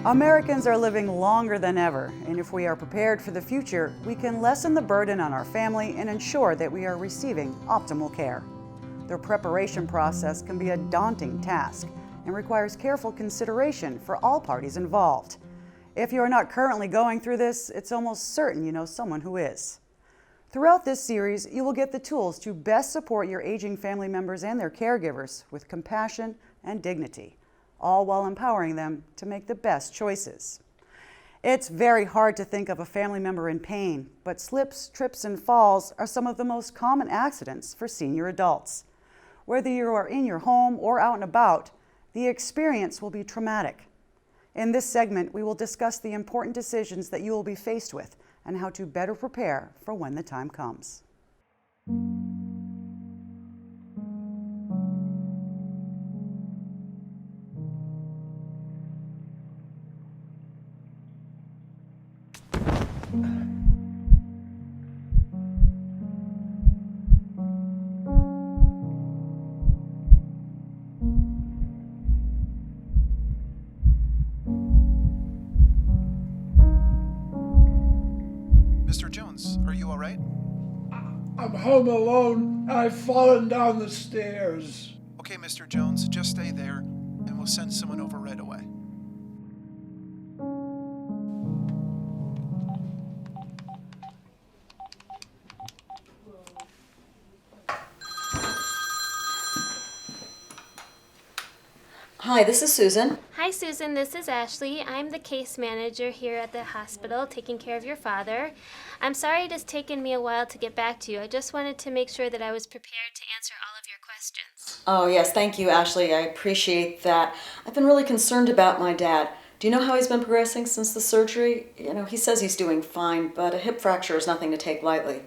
Americans are living longer than ever, and if we are prepared for the future, we can lessen the burden on our family and ensure that we are receiving optimal care. The preparation process can be a daunting task and requires careful consideration for all parties involved. If you are not currently going through this, it's almost certain you know someone who is. Throughout this series, you will get the tools to best support your aging family members and their caregivers with compassion and dignity, all while empowering them to make the best choices. It's very hard to think of a family member in pain, but slips, trips, and falls are some of the most common accidents for senior adults. Whether you are in your home or out and about, the experience will be traumatic. In this segment, we will discuss the important decisions that you will be faced with and how to better prepare for when the time comes. Mr. Jones, are you all right? I'm home alone. I've fallen down the stairs. Okay, Mr. Jones, just stay there, and we'll send someone over right away. Hi, this is Susan. Hi Susan, this is Ashley. I'm the case manager here at the hospital taking care of your father. I'm sorry it has taken me a while to get back to you. I just wanted to make sure that I was prepared to answer all of your questions. Oh, yes, thank you, Ashley. I appreciate that. I've been really concerned about my dad. Do you know how he's been progressing since the surgery? He says he's doing fine, but a hip fracture is nothing to take lightly.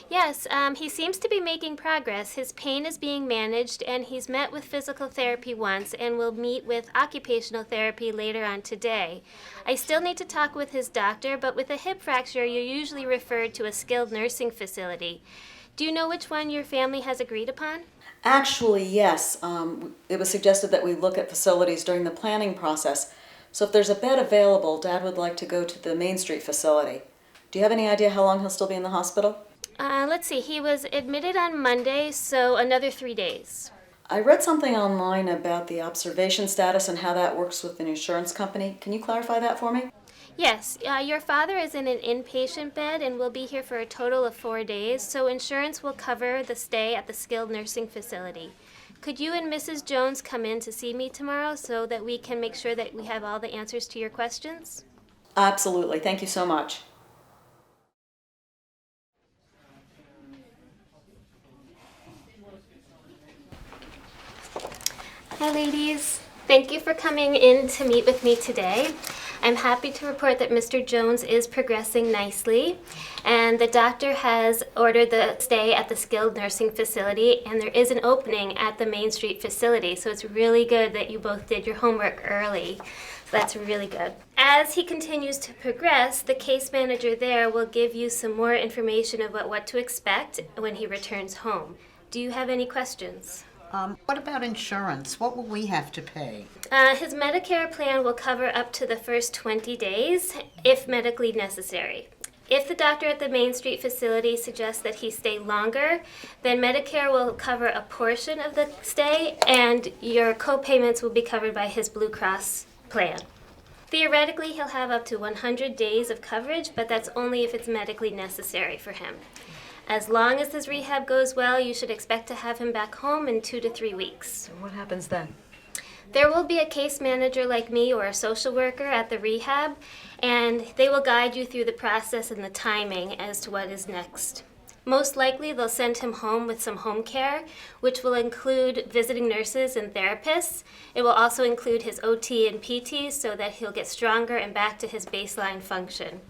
Yes, he seems to be making progress. His pain is being managed, and he's met with physical therapy once and will meet with occupational therapy later on today. I still need to talk with his doctor, but with a hip fracture, you're usually referred to a skilled nursing facility. Do you know which one your family has agreed upon? Actually, yes. It was suggested that we look at facilities during the planning process. So if there's a bed available, Dad would like to go to the Main Street facility. Do you have any idea how long he'll still be in the hospital? Let's see, he was admitted on Monday, so another 3 days. I read something online about the observation status and how that works with an insurance company. Can you clarify that for me? Yes, your father is in an inpatient bed and will be here for a total of 4 days, so insurance will cover the stay at the skilled nursing facility. Could you and Mrs. Jones come in to see me tomorrow so that we can make sure that we have all the answers to your questions? Absolutely. Thank you so much. Hi ladies, thank you for coming in to meet with me today. I'm happy to report that Mr. Jones is progressing nicely, and the doctor has ordered the stay at the skilled nursing facility, and there is an opening at the Main Street facility, so it's really good that you both did your homework early. So that's really good. As he continues to progress, the case manager there will give you some more information about what to expect when he returns home. Do you have any questions? What about insurance? What will we have to pay? His Medicare plan will cover up to the first 20 days, if medically necessary. If the doctor at the Main Street facility suggests that he stay longer, then Medicare will cover a portion of the stay, and your co-payments will be covered by his Blue Cross plan. Theoretically, he'll have up to 100 days of coverage, but that's only if it's medically necessary for him. As long as his rehab goes well, you should expect to have him back home in 2 to 3 weeks. What happens then? There will be a case manager like me or a social worker at the rehab, and they will guide you through the process and the timing as to what is next. Most likely, they'll send him home with some home care, which will include visiting nurses and therapists. It will also include his OT and PT so that he'll get stronger and back to his baseline function.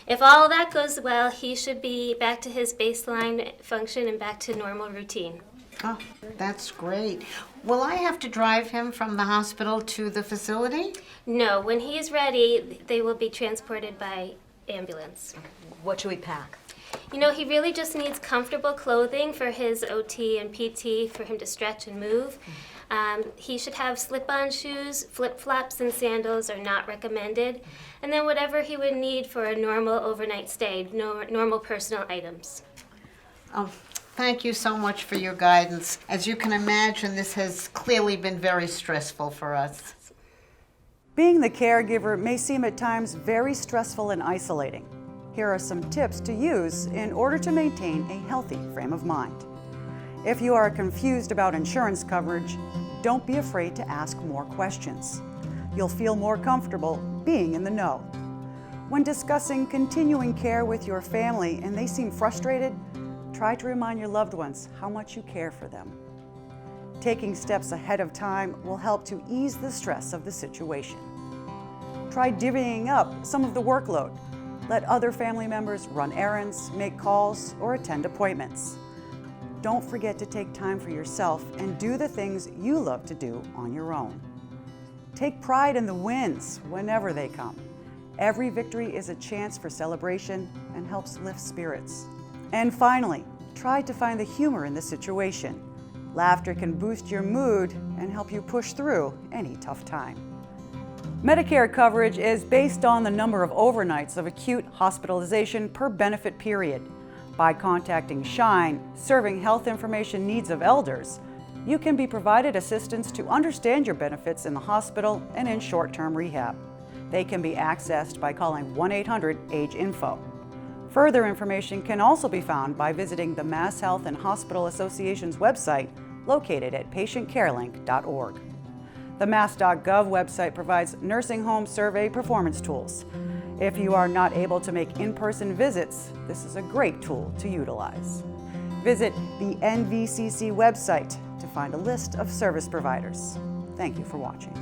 If all that goes well, he should be back to his baseline function and back to normal routine. Oh, that's great. Will I have to drive him from the hospital to the facility? No, when he is ready, they will be transported by ambulance. What should we pack? He really just needs comfortable clothing for his OT and PT for him to stretch and move. He should have slip-on shoes. Flip-flops and sandals are not recommended. And then whatever he would need for a normal overnight stay, normal personal items. Oh, thank you so much for your guidance. As you can imagine, this has clearly been very stressful for us. Being the caregiver may seem at times very stressful and isolating. Here are some tips to use in order to maintain a healthy frame of mind. If you are confused about insurance coverage, don't be afraid to ask more questions. You'll feel more comfortable being in the know. When discussing continuing care with your family and they seem frustrated, try to remind your loved ones how much you care for them. Taking steps ahead of time will help to ease the stress of the situation. Try divvying up some of the workload. Let other family members run errands, make calls, or attend appointments. Don't forget to take time for yourself and do the things you love to do on your own. Take pride in the wins whenever they come. Every victory is a chance for celebration and helps lift spirits. And finally, try to find the humor in the situation. Laughter can boost your mood and help you push through any tough time. Medicare coverage is based on the number of overnights of acute hospitalization per benefit period. By contacting SHINE, Serving Health Information Needs of Elders, you can be provided assistance to understand your benefits in the hospital and in short-term rehab. They can be accessed by calling 1-800-AGE-INFO. Further information can also be found by visiting the Mass Health and Hospital Association's website located at patientcarelink.org. The mass.gov website provides nursing home survey performance tools. If you are not able to make in-person visits, this is a great tool to utilize. Visit the NVCC website to find a list of service providers. Thank you for watching.